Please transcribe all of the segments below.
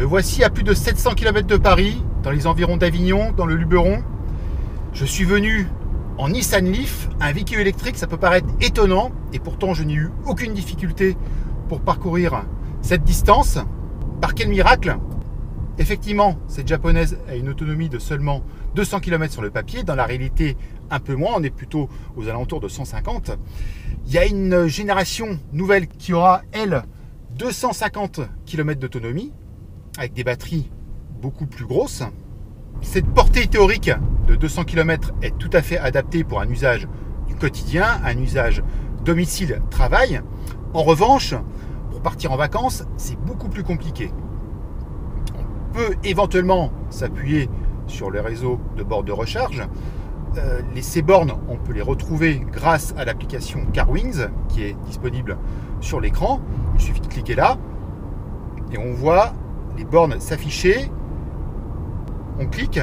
Me voici à plus de 700 km de Paris, dans les environs d'Avignon, dans le Luberon. Je suis venu en Nissan Leaf, un véhicule électrique, ça peut paraître étonnant, et pourtant je n'ai eu aucune difficulté pour parcourir cette distance. Par quel miracle? Effectivement, cette japonaise a une autonomie de seulement 200 km sur le papier. Dans la réalité, un peu moins, on est plutôt aux alentours de 150. Il y a une génération nouvelle qui aura, elle, 250 km d'autonomie, avec des batteries beaucoup plus grosses. Cette portée théorique de 200 km est tout à fait adaptée pour un usage du quotidien, un usage domicile-travail. En revanche, pour partir en vacances, c'est beaucoup plus compliqué. On peut éventuellement s'appuyer sur le réseau de bornes de recharge. Ces bornes, on peut les retrouver grâce à l'application CarWings qui est disponible sur l'écran. Il suffit de cliquer là et on voit les bornes s'afficher. On clique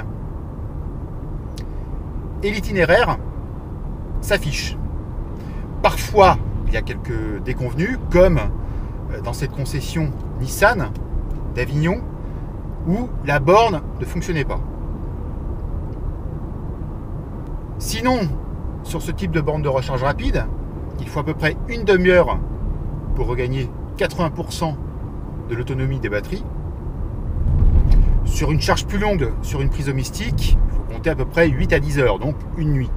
et l'itinéraire s'affiche. Parfois, il y a quelques déconvenues, comme dans cette concession Nissan d'Avignon, où la borne ne fonctionnait pas. Sinon, sur ce type de borne de recharge rapide, il faut à peu près une demi-heure pour regagner 80% de l'autonomie des batteries. Sur une charge plus longue, sur une prise domestique, il faut compter à peu près 8 à 10 heures, donc une nuit.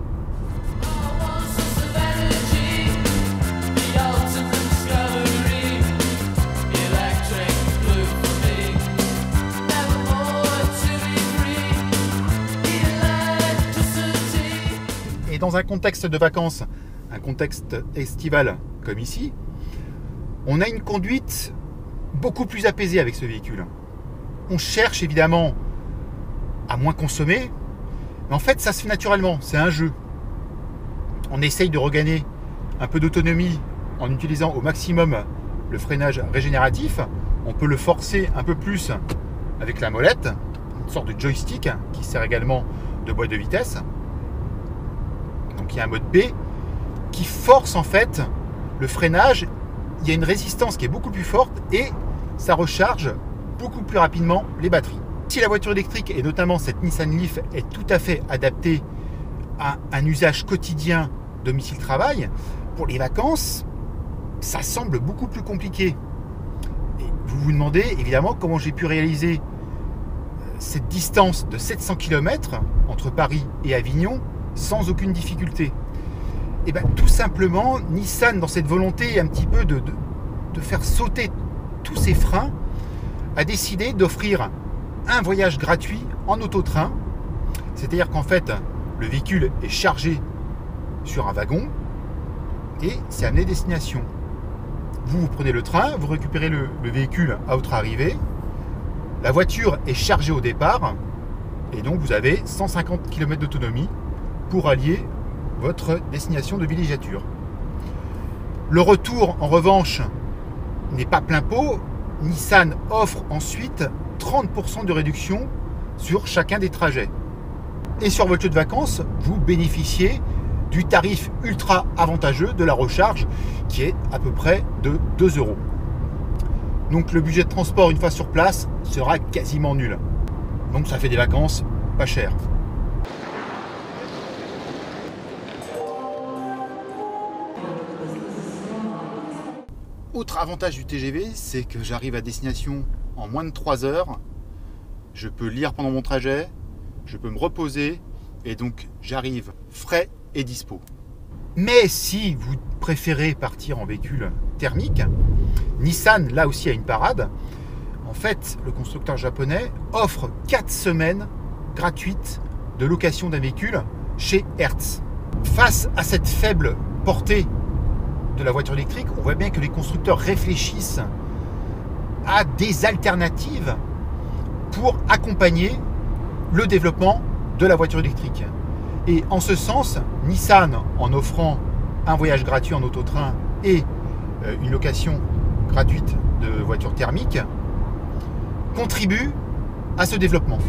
Et dans un contexte de vacances, un contexte estival comme ici, on a une conduite beaucoup plus apaisée avec ce véhicule. On cherche évidemment à moins consommer, mais en fait ça se fait naturellement, c'est un jeu. On essaye de regagner un peu d'autonomie en utilisant au maximum le freinage régénératif. On peut le forcer un peu plus avec la molette, une sorte de joystick qui sert également de boîte de vitesse. Donc il y a un mode B qui force en fait le freinage. Il y a une résistance qui est beaucoup plus forte et ça recharge beaucoup plus rapidement les batteries. Si la voiture électrique et notamment cette Nissan Leaf est tout à fait adaptée à un usage quotidien domicile-travail, pour les vacances, ça semble beaucoup plus compliqué. Et vous vous demandez évidemment comment j'ai pu réaliser cette distance de 700 km entre Paris et Avignon sans aucune difficulté. Et bien tout simplement, Nissan, dans cette volonté un petit peu de faire sauter tous ces freins, a décidé d'offrir un voyage gratuit en autotrain. C'est-à-dire qu'en fait, le véhicule est chargé sur un wagon et c'est amené à destination. Vous prenez le train, vous récupérez le véhicule à votre arrivée, la voiture est chargée au départ et donc vous avez 150 km d'autonomie pour allier votre destination de villégiature. Le retour, en revanche, n'est pas plein pot. Nissan offre ensuite 30% de réduction sur chacun des trajets. Et sur votre lieu de vacances, vous bénéficiez du tarif ultra avantageux de la recharge qui est à peu près de 2 €. Donc le budget de transport une fois sur place sera quasiment nul. Donc ça fait des vacances pas chères. Autre avantage du TGV, c'est que j'arrive à destination en moins de 3 heures. Je peux lire pendant mon trajet, je peux me reposer et donc j'arrive frais et dispo. Mais si vous préférez partir en véhicule thermique, Nissan là aussi a une parade. En fait, le constructeur japonais offre 4 semaines gratuites de location d'un véhicule chez Hertz. Face à cette faible portée de la voiture électrique, on voit bien que les constructeurs réfléchissent à des alternatives pour accompagner le développement de la voiture électrique. Et en ce sens, Nissan, en offrant un voyage gratuit en autotrain et une location gratuite de voitures thermiques, contribue à ce développement.